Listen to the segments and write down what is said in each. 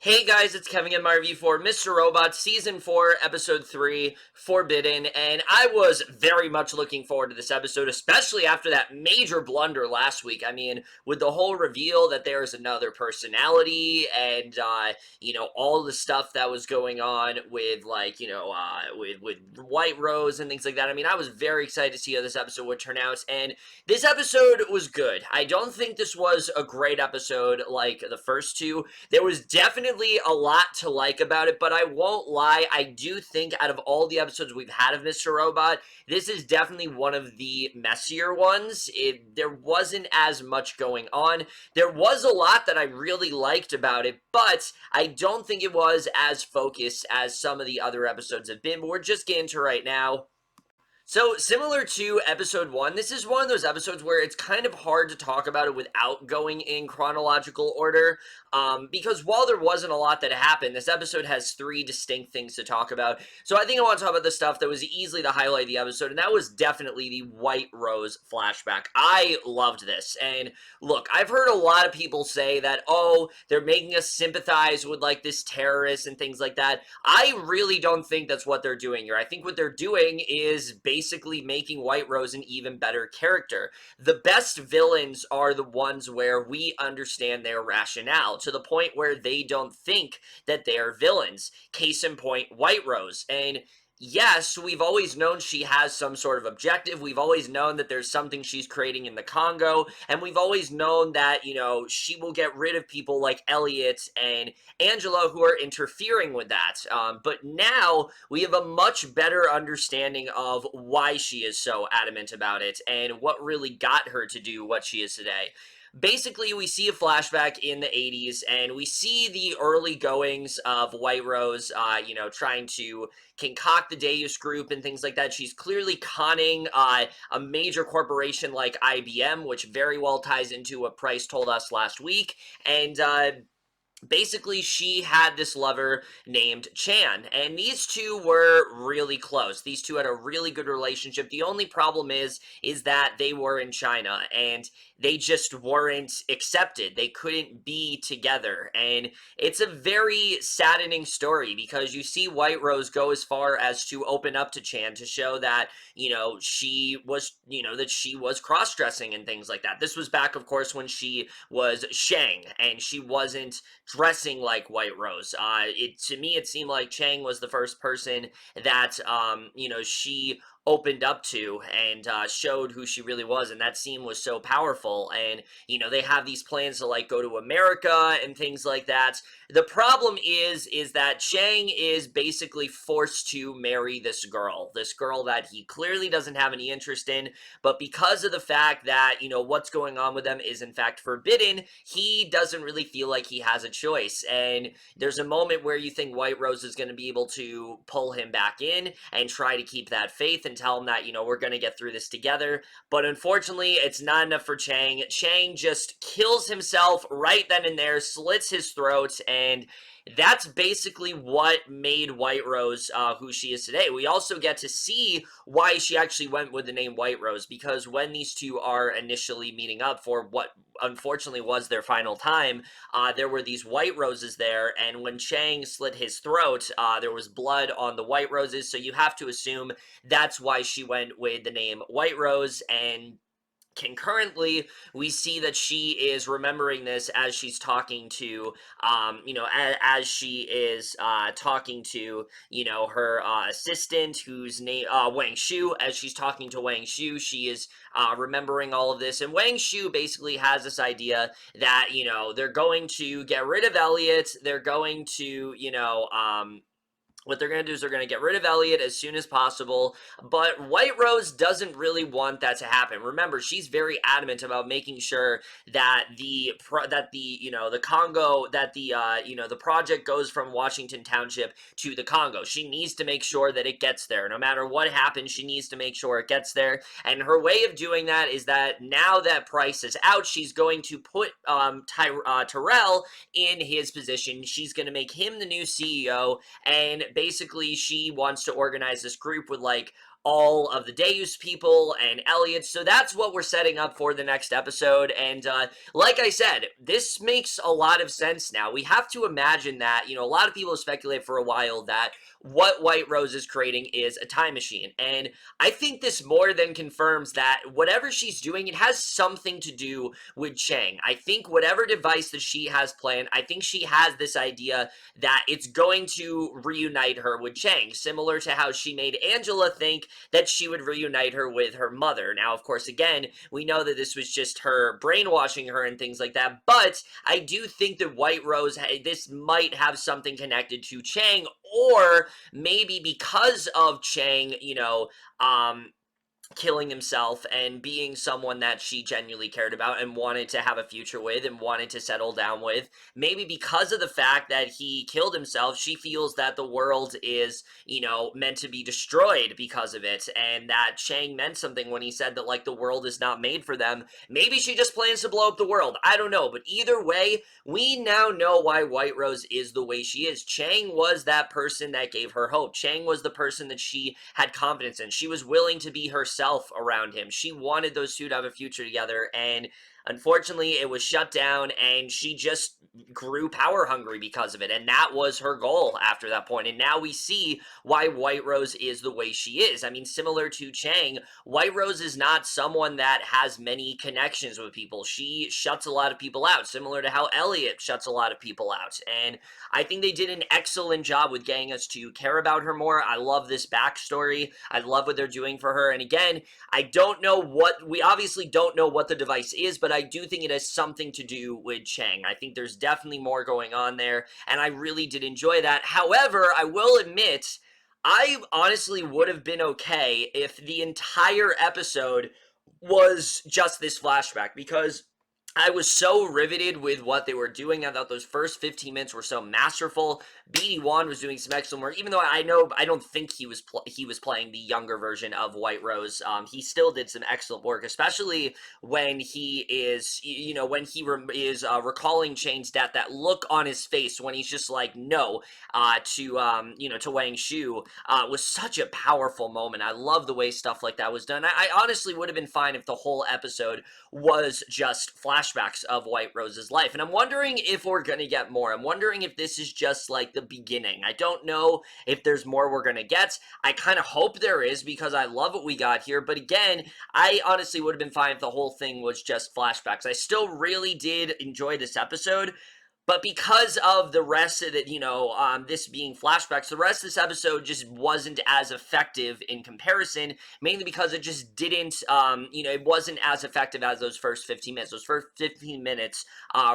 Hey guys, it's Kevin in my review for Mr. Robot Season 4, Episode 3, Forbidden, and I was very much looking forward to this episode, especially after that major blunder last week. I mean, with the whole reveal that there's another personality and, all the stuff that was going on with, with White Rose and things like that. I mean, I was very excited to see how this episode would turn out, and this episode was good. I don't think this was a great episode like the first two. There was definitely a lot to like about it, but I won't lie, I do think out of all the episodes we've had of Mr. Robot, this is definitely one of the messier ones. There wasn't as much going on. There was a lot that I really liked about it, but I don't think it was as focused as some of the other episodes have been, but we're just getting to right now. So, similar to episode 1, this is one of those episodes where it's kind of hard to talk about it without going in chronological order, because while there wasn't a lot that happened, this episode has 3 distinct things to talk about. So I think I want to talk about the stuff that was easily the highlight of the episode, and that was definitely the White Rose flashback. I loved this, and look, I've heard a lot of people say that, oh, they're making us sympathize with, like, this terrorist and things like that. I really don't think that's what they're doing here. I think what they're doing is basically making White Rose an even better character. The best villains are the ones where we understand their rationale, to the point where they don't think that they are villains. Case in point, White Rose. And yes, we've always known she has some sort of objective. We've always known that there's something she's creating in the Congo, and we've always known that, she will get rid of people like Elliot and Angela who are interfering with that. But now we have a much better understanding of why she is so adamant about it and what really got her to do what she is today. Basically, we see a flashback in the 80s, and we see the early goings of White Rose, trying to concoct the Deus Group and things like that. She's clearly conning a major corporation like IBM, which very well ties into what Price told us last week, and basically she had this lover named Chan, and these two were really close. These two had a really good relationship. The only problem is that they were in China, and they just weren't accepted. They couldn't be together, and it's a very saddening story because you see White Rose go as far as to open up to Chan to show that, she was, that she was cross-dressing and things like that. This was back, of course, when she was Shang, and she wasn't dressing like White Rose. To me, it seemed like Chang was the first person that, she opened up to and showed who she really was, and that scene was so powerful. And they have these plans to, like, go to America and things like that. The problem is that Chang is basically forced to marry this girl that he clearly doesn't have any interest in, but because of the fact that, what's going on with them is in fact forbidden, he doesn't really feel like he has a choice. And there's a moment where you think White Rose is going to be able to pull him back in and try to keep that faith and tell him that, we're going to get through this together. But unfortunately, it's not enough for Chang. Chang just kills himself right then and there, slits his throat, and that's basically what made White Rose who she is today. We also get to see why she actually went with the name White Rose, because when these two are initially meeting up for what unfortunately was their final time, there were these white roses there, and when Chang slit his throat, there was blood on the white roses, so you have to assume that's why she went with the name White Rose. And concurrently, we see that she is remembering this as she's talking to, as she is talking to, her assistant, whose name, Wang Shu. As she's talking to Wang Shu, she is remembering all of this. And Wang Shu basically has this idea that, they're going to get rid of Elliot. They're going to, what they're going to do is they're going to get rid of Elliot as soon as possible, but White Rose doesn't really want that to happen. Remember, she's very adamant about making sure that the Congo, that the project goes from Washington Township to the Congo. She needs to make sure that it gets there. No matter what happens, she needs to make sure it gets there, and her way of doing that is that now that Price is out, she's going to put Tyrell in his position. She's going to make him the new CEO, and basically she wants to organize this group with like all of the Deus people and Elliot. So that's what we're setting up for the next episode. And like I said, this makes a lot of sense now. We have to imagine that, a lot of people have speculated for a while that what White Rose is creating is a time machine. And I think this more than confirms that whatever she's doing, it has something to do with Chang. I think whatever device that she has planned, I think she has this idea that it's going to reunite her with Chang, similar to how she made Angela think that she would reunite her with her mother. Now, of course, again, we know that this was just her brainwashing her and things like that, but I do think that White Rose, this might have something connected to Chang, or maybe because of Chang, killing himself and being someone that she genuinely cared about and wanted to have a future with and wanted to settle down with. Maybe because of the fact that he killed himself, she feels that the world is, meant to be destroyed because of it, and that Chang meant something when he said that, like, the world is not made for them. Maybe she just plans to blow up the world. I don't know, but either way, we now know why White Rose is the way she is. Chang was that person that gave her hope. Chang was the person that she had confidence in. She was willing to be herself around him. She wanted those two to have a future together, and unfortunately it was shut down, and she just grew power hungry because of it, and that was her goal after that point. And now we see why White Rose is the way she is. I mean, similar to Chang, White Rose is not someone that has many connections with people. She shuts a lot of people out, similar to how Elliot shuts a lot of people out. And I think they did an excellent job with getting us to care about her more. I love this backstory. I love what they're doing for her. And again, we obviously don't know what the device is, but I do think it has something to do with Chang. I think there's definitely more going on there, and I really did enjoy that. However, I will admit, I honestly would have been okay if the entire episode was just this flashback, because I was so riveted with what they were doing. I thought those first 15 minutes were so masterful. BD1 was doing some excellent work, even though I don't think he was playing the younger version of White Rose. He still did some excellent work, especially when he is, recalling Chain's death. That look on his face when he's just like, no, to Wang Shu, was such a powerful moment. I love the way stuff like that was done. I honestly would have been fine if the whole episode was just flashbacks of White Rose's life. And I'm wondering if we're gonna get more. I'm wondering if this is just like the beginning. I don't know if there's more we're gonna get. I kind of hope there is, because I love what we got here. But again, I honestly would have been fine if the whole thing was just flashbacks. I still really did enjoy this episode. But because of the rest of it, this being flashbacks, the rest of this episode just wasn't as effective in comparison, mainly because it just didn't, it wasn't as effective as those first 15 minutes. Those first 15 minutes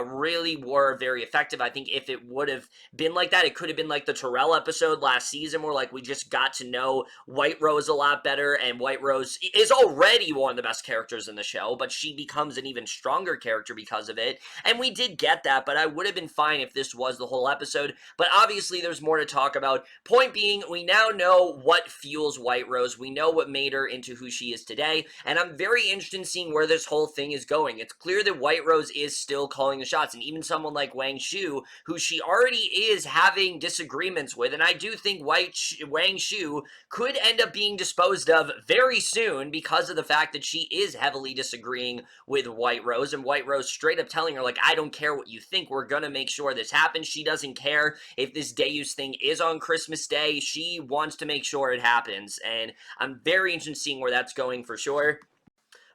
really were very effective. I think if it would have been like that, it could have been like the Terrell episode last season, where like we just got to know White Rose a lot better, and White Rose is already one of the best characters in the show, but she becomes an even stronger character because of it. And we did get that, but I would have been fine if this was the whole episode. But obviously there's more to talk about. Point being, we now know what fuels White Rose. We know what made her into who she is today, and I'm very interested in seeing where this whole thing is going. It's clear that White Rose is still calling the shots, and even someone like Wang Shu, who she already is having disagreements with, and I do think Wang Shu could end up being disposed of very soon because of the fact that she is heavily disagreeing with White Rose, and White Rose straight up telling her, like, I don't care what you think, we're gonna make sure this happens. She doesn't care if this Deus thing is on Christmas Day. She wants to make sure it happens, and I'm very interested in seeing where that's going for sure.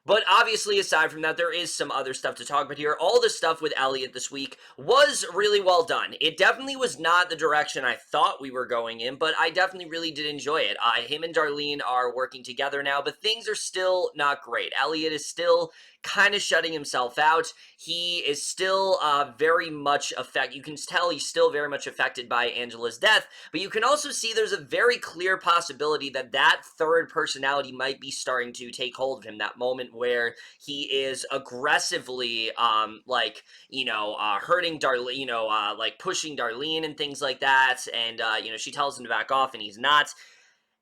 But obviously, aside from that, there is some other stuff to talk about here. All the stuff with Elliot this week was really well done. It definitely was not the direction I thought we were going in, but I definitely really did enjoy it. Him and Darlene are working together now, but things are still not great. Elliot is still kind of shutting himself out. He is still very much affected. You can tell he's still very much affected by Angela's death, but you can also see there's a very clear possibility that that third personality might be starting to take hold of him. That moment where he is aggressively, hurting Darlene, like pushing Darlene and things like that, and, she tells him to back off, and he's not.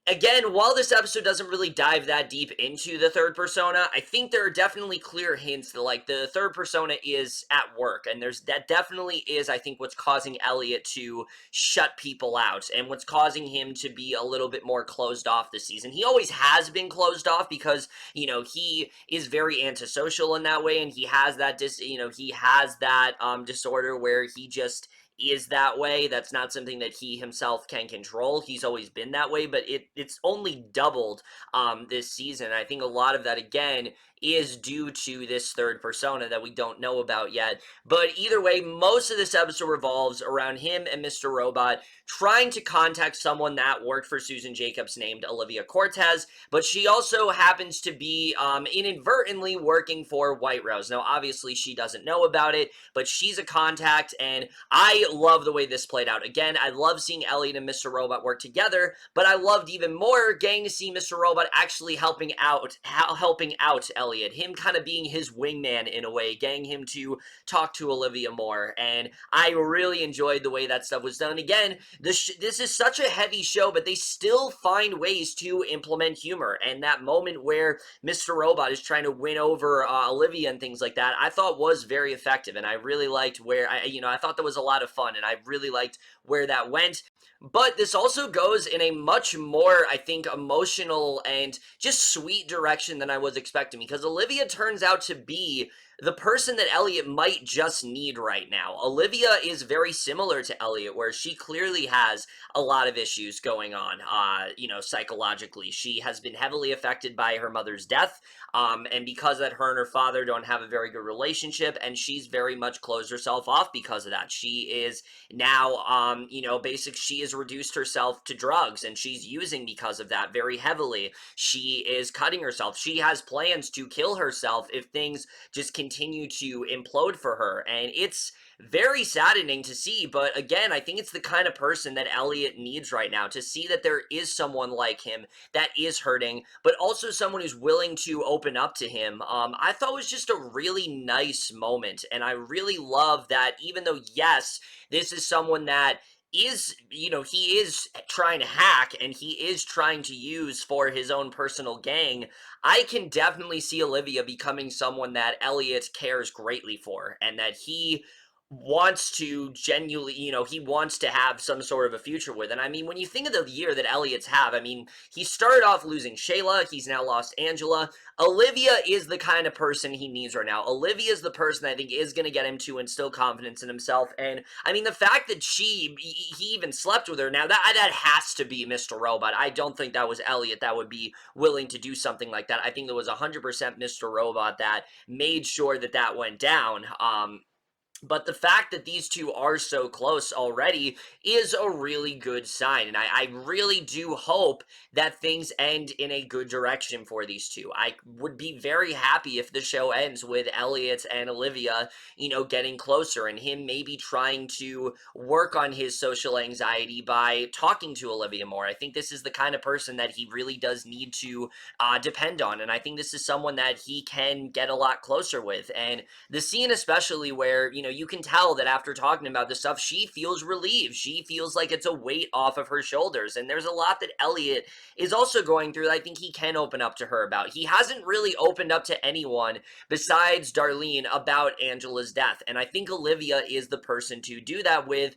again, while this episode doesn't really dive that deep into the third persona, I think there are definitely clear hints that like the third persona is at work, and there's that definitely is, I think, what's causing Elliot to shut people out and what's causing him to be a little bit more closed off this season. He always has been closed off because, he is very antisocial in that way, and he has that he has that disorder where he just is that way. That's not something that he himself can control. He's always been that way, but it's only doubled this season. I think a lot of that again is due to this third persona that we don't know about yet. But either way, most of this episode revolves around him and Mr. Robot trying to contact someone that worked for Susan Jacobs named Olivia Cortez, but she also happens to be inadvertently working for White Rose. Now, obviously, she doesn't know about it, but she's a contact, and I love the way this played out. Again, I love seeing Elliot and Mr. Robot work together, but I loved even more getting to see Mr. Robot actually helping out Elliot, him kind of being his wingman in a way, getting him to talk to Olivia more, and I really enjoyed the way that stuff was done. Again, this is such a heavy show, but they still find ways to implement humor, and that moment where Mr. Robot is trying to win over Olivia and things like that, I thought was very effective, and I really liked where I thought that was a lot of fun, and I really liked where that went. But this also goes in a much more, I think, emotional and just sweet direction than I was expecting, because Olivia turns out to be the person that Elliot might just need right now. Olivia is very similar to Elliot, where she clearly has a lot of issues going on, psychologically. She has been heavily affected by her mother's death, and because that her and her father don't have a very good relationship, and she's very much closed herself off because of that. She is now, she has reduced herself to drugs, and she's using because of that very heavily. She is cutting herself. She has plans to kill herself if things just continue to implode for her, and it's very saddening to see. But again, I think it's the kind of person that Elliot needs right now, to see that there is someone like him that is hurting, but also someone who's willing to open up to him. I thought it was just a really nice moment, and I really love that even though, yes, this is someone that is, he is trying to hack and he is trying to use for his own personal gain, I can definitely see Olivia becoming someone that Elliot cares greatly for, and that he wants to genuinely, he wants to have some sort of a future with. And I mean, when you think of the year that Elliot's have, I mean, he started off losing Shayla, he's now lost Angela. Olivia is the kind of person he needs right now. Olivia is the person I think is going to get him to instill confidence in himself. And I mean, the fact that he even slept with her, now that has to be Mr. Robot. I don't think that was Elliot that would be willing to do something like that. I think there was 100% Mr. Robot that made sure that that went down. But the fact that these two are so close already is a really good sign. And I really do hope that things end in a good direction for these two. I would be very happy if the show ends with Elliot and Olivia, getting closer, and him maybe trying to work on his social anxiety by talking to Olivia more. I think this is the kind of person that he really does need to depend on. And I think this is someone that he can get a lot closer with. And the scene especially where, you can tell that after talking about this stuff, she feels relieved. She feels like it's a weight off of her shoulders. And there's a lot that Elliot is also going through that I think he can open up to her about. He hasn't really opened up to anyone besides Darlene about Angela's death. And I think Olivia is the person to do that with.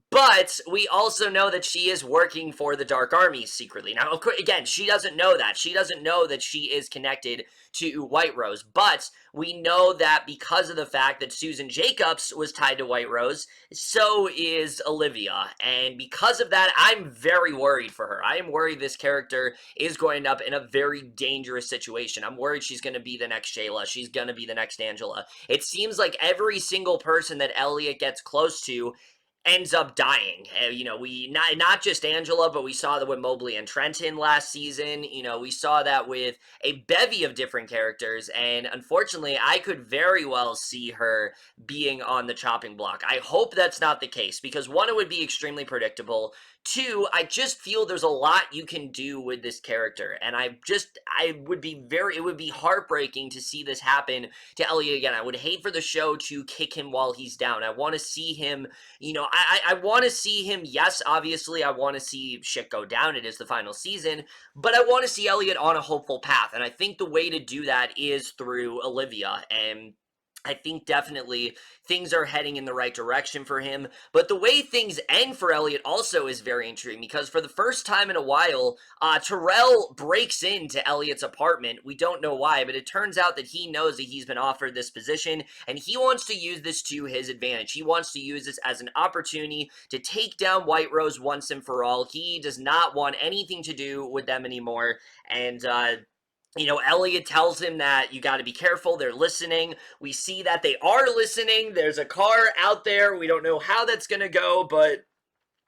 But we also know that she is working for the Dark Army secretly. Now, of course, again, she doesn't know that. She doesn't know that she is connected to White Rose. But we know that because of the fact that Susan Jacobs was tied to White Rose, so is Olivia. And because of that, I'm very worried for her. I am worried this character is going to end up in a very dangerous situation. I'm worried she's going to be the next Shayla. She's going to be the next Angela. It seems like every single person that Elliot gets close to ends up dying. We not just Angela, but we saw that with Mobley and Trenton last season. We saw that with a bevy of different characters, and unfortunately, I could very well see her being on the chopping block. I hope that's not the case, because one, it would be extremely predictable. Two, I just feel there's a lot you can do with this character, and it would be heartbreaking to see this happen to Elliot again. I would hate for the show to kick him while he's down. I want to see him, I want to see him, yes, obviously, I want to see shit go down. It is the final season, but I want to see Elliot on a hopeful path, and I think the way to do that is through Olivia, and I think definitely things are heading in the right direction for him. But the way things end for Elliot also is very intriguing, because for the first time in a while, Terrell breaks into Elliot's apartment. We don't know why, but it turns out that he knows that he's been offered this position, and he wants to use this to his advantage. He wants to use this as an opportunity to take down White Rose once and for all. He does not want anything to do with them anymore, and Elliot tells him that you got to be careful. They're listening. We see that they are listening. There's a car out there. We don't know how that's going to go, but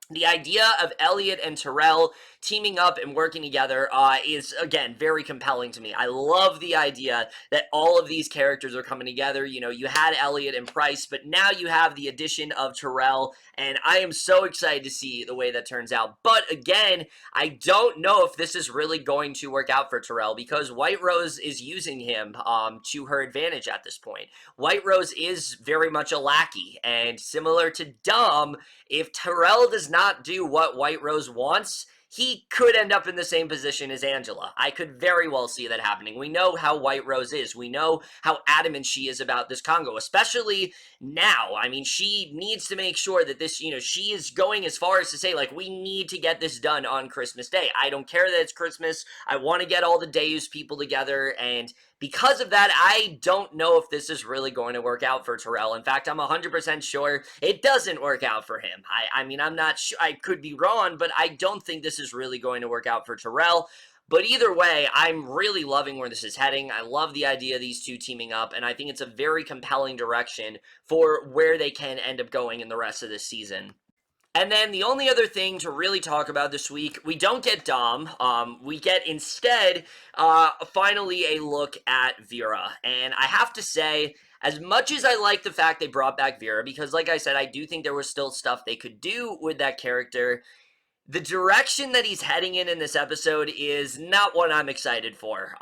the idea of Elliot and Terrell teaming up and working together is, again, very compelling to me. I love the idea that all of these characters are coming together. You had Elliot and Price, but now you have the addition of Terrell, and I am so excited to see the way that turns out. But again, I don't know if this is really going to work out for Terrell, because White Rose is using him to her advantage at this point. White Rose is very much a lackey, and similar to Dom, if Terrell does not do what White Rose wants, he could end up in the same position as Angela. I could very well see that happening. We know how White Rose is. We know how adamant she is about this Congo, especially now. I mean, she needs to make sure that this, she is going as far as to say, like, we need to get this done on Christmas Day. I don't care that it's Christmas. I want to get all the Deus people together, and because of that, I don't know if this is really going to work out for Terrell. In fact, I'm 100% sure it doesn't work out for him. I mean, I'm not sure. I could be wrong, but I don't think this is really going to work out for Terrell. But either way, I'm really loving where this is heading. I love the idea of these two teaming up, and I think it's a very compelling direction for where they can end up going in the rest of this season. And then the only other thing to really talk about this week, we don't get Dom. We get instead, finally a look at Vera. And I have to say, as much as I like the fact they brought back Vera, because like I said, I do think there was still stuff they could do with that character, the direction that he's heading in this episode is not what I'm excited for.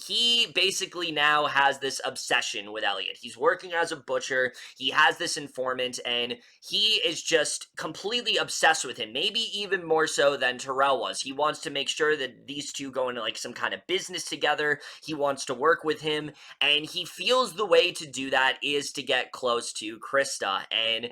He basically now has this obsession with Elliot. He's working as a butcher, he has this informant, and he is just completely obsessed with him, maybe even more so than Terrell was. He wants to make sure that these two go into like some kind of business together. He wants to work with him, and he feels the way to do that is to get close to Krista, and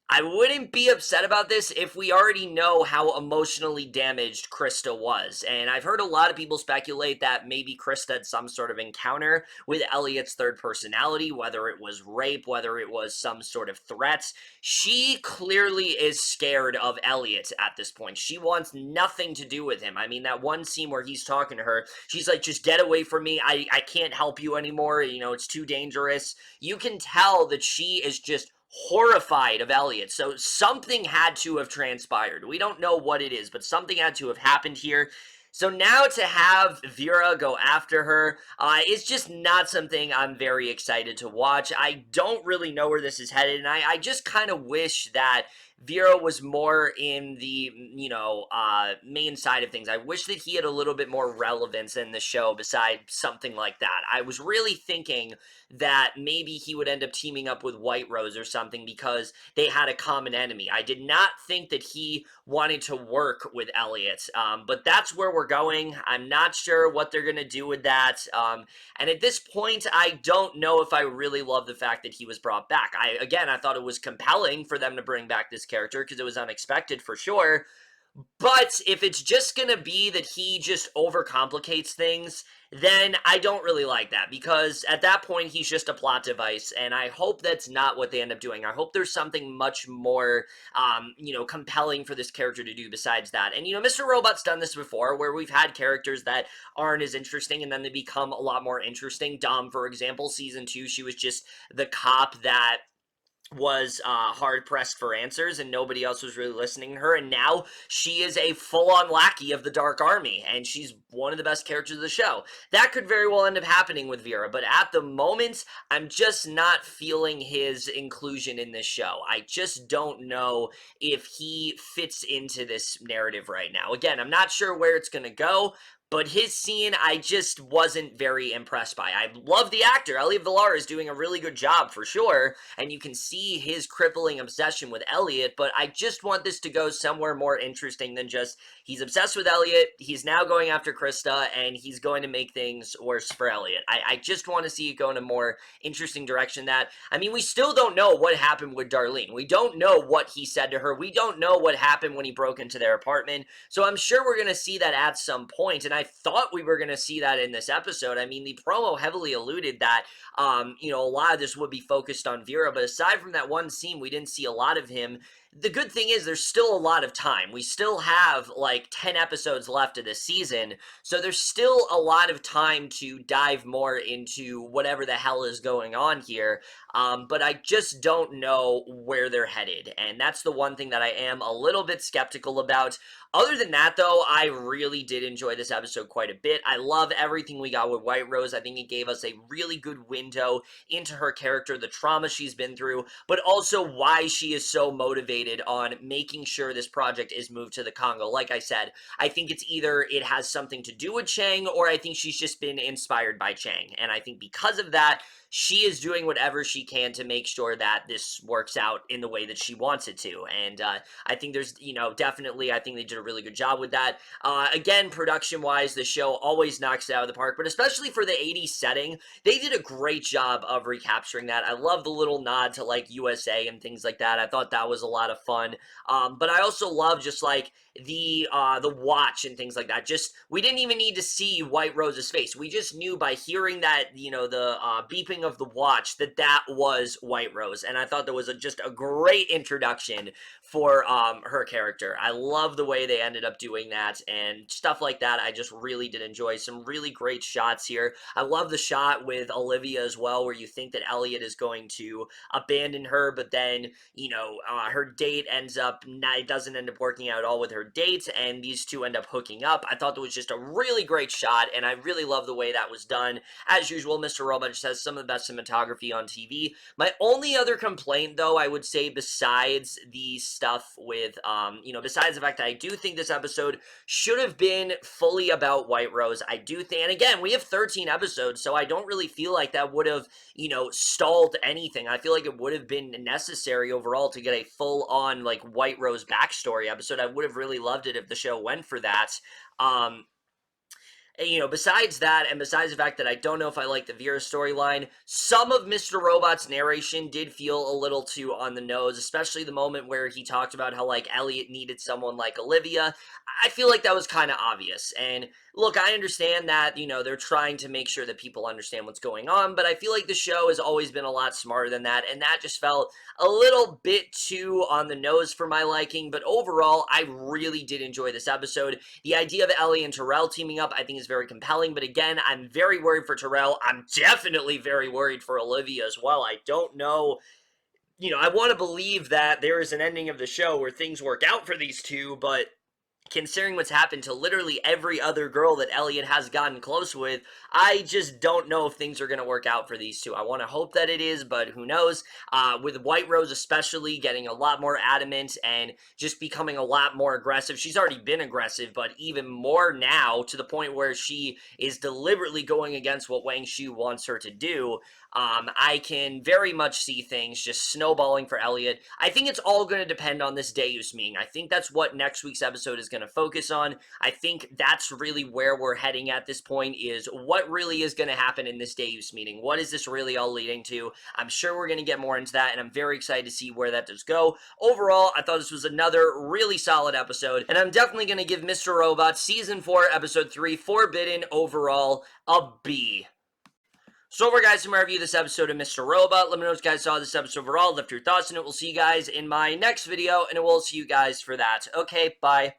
I wouldn't be upset about this if we already know how emotionally damaged Krista was. And I've heard a lot of people speculate that maybe Krista had some sort of encounter with Elliot's third personality, whether it was rape, whether it was some sort of threat. She clearly is scared of Elliot at this point. She wants nothing to do with him. I mean, that one scene where he's talking to her, she's like, just get away from me. I can't help you anymore. It's too dangerous. You can tell that she is just horrified of Elliot. So something had to have transpired. We don't know what it is, but something had to have happened here. So now to have Vera go after her is just not something I'm very excited to watch. I don't really know where this is headed, and I just kind of wish that Vera was more in the, main side of things. I wish that he had a little bit more relevance in the show besides something like that. I was really thinking that maybe he would end up teaming up with White Rose or something because they had a common enemy. I did not think that he wanted to work with Elliot, but that's where we're going. I'm not sure what they're going to do with that, and at this point, I don't know if I really love the fact that he was brought back. I thought it was compelling for them to bring back this character because it was unexpected for sure. But if it's just going to be that he just overcomplicates things, then I don't really like that, because at that point he's just a plot device, and I hope that's not what they end up doing. I hope there's something much more, compelling for this character to do besides that. And, Mr. Robot's done this before, where we've had characters that aren't as interesting, and then they become a lot more interesting. Dom, for example, season 2, she was just the cop that was hard pressed for answers and nobody else was really listening to her, and now she is a full-on lackey of the Dark Army and she's one of the best characters of the show. That could very well end up happening with Vera, but at the moment I'm just not feeling his inclusion in this show. I just don't know if he fits into this narrative right now. Again, I'm not sure where it's gonna go, but his scene, I just wasn't very impressed by. I love the actor. Elliot Villar is doing a really good job for sure, and you can see his crippling obsession with Elliot, but I just want this to go somewhere more interesting than just, he's obsessed with Elliot, he's now going after Krista, and he's going to make things worse for Elliot. I just want to see it go in a more interesting direction that, I mean, we still don't know what happened with Darlene. We don't know what he said to her. We don't know what happened when he broke into their apartment, so I'm sure we're going to see that at some point, and I thought we were going to see that in this episode. I mean, the promo heavily alluded that, a lot of this would be focused on Vera, but aside from that one scene, we didn't see a lot of him. The good thing is there's still a lot of time. We still have like 10 episodes left of this season, so there's still a lot of time to dive more into whatever the hell is going on here, but I just don't know where they're headed, and that's the one thing that I am a little bit skeptical about. Other than that, though, I really did enjoy this episode quite a bit. I love everything we got with White Rose. I think it gave us a really good window into her character, the trauma she's been through, but also why she is so motivated on making sure this project is moved to the Congo. Like I said, I think it's either it has something to do with Chang, or I think she's just been inspired by Chang. And I think because of that, she is doing whatever she can to make sure that this works out in the way that she wants it to. And I think there's, definitely, I think they did a really good job with that. Again, production-wise, the show always knocks it out of the park, but especially for the 80s setting, they did a great job of recapturing that. I love the little nod to, like, USA and things like that. I thought that was a lot of fun. But I also love just, like, the watch and things like that. Just, we didn't even need to see White Rose's face. We just knew by hearing that, the beeping of the watch that was White Rose, and I thought that was just a great introduction for her character. I love the way they ended up doing that and stuff like that. I just really did enjoy some really great shots here. I love the shot with Olivia as well, where you think that Elliot is going to abandon her, but then, her date doesn't end up working out at all with her date, and these two end up hooking up. I thought that was just a really great shot, and I really love the way that was done. As usual, Mr. Robot just has some of the best cinematography on TV. My only other complaint, though, I would say, besides the stuff with, besides the fact that I do think this episode should have been fully about White Rose, I do think, and again, we have 13 episodes, so I don't really feel like that would have, stalled anything. I feel like it would have been necessary overall to get a full-on, like, White Rose backstory episode. I would have really loved it if the show went for that. Besides that, and besides the fact that I don't know if I like the Vera storyline, some of Mr. Robot's narration did feel a little too on the nose, especially the moment where he talked about how, like, Elliot needed someone like Olivia. I feel like that was kind of obvious, and look, I understand that, they're trying to make sure that people understand what's going on, but I feel like the show has always been a lot smarter than that, and that just felt a little bit too on the nose for my liking, but overall, I really did enjoy this episode. The idea of Ellie and Terrell teaming up, I think, is very compelling, but again, I'm very worried for Terrell. I'm definitely very worried for Olivia as well. I don't know, I want to believe that there is an ending of the show where things work out for these two, but considering what's happened to literally every other girl that Elliot has gotten close with, I just don't know if things are going to work out for these two. I want to hope that it is, but who knows? With White Rose especially getting a lot more adamant and just becoming a lot more aggressive. She's already been aggressive, but even more now, to the point where she is deliberately going against what Wang Shu wants her to do. I can very much see things just snowballing for Elliot. I think it's all going to depend on this Deus meeting. I think that's what next week's episode is going to focus on. I think that's really where we're heading at this point, is what really is going to happen in this Deus meeting. What is this really all leading to? I'm sure we're going to get more into that, and I'm very excited to see where that does go. Overall, I thought this was another really solid episode, and I'm definitely going to give Mr. Robot Season 4, Episode 3, Forbidden, overall, a B. So over, guys, to my review of this episode of Mr. Robot. Let me know what you guys saw this episode overall. Left your thoughts on it. We'll see you guys in my next video, and we'll see you guys for that. Okay, bye.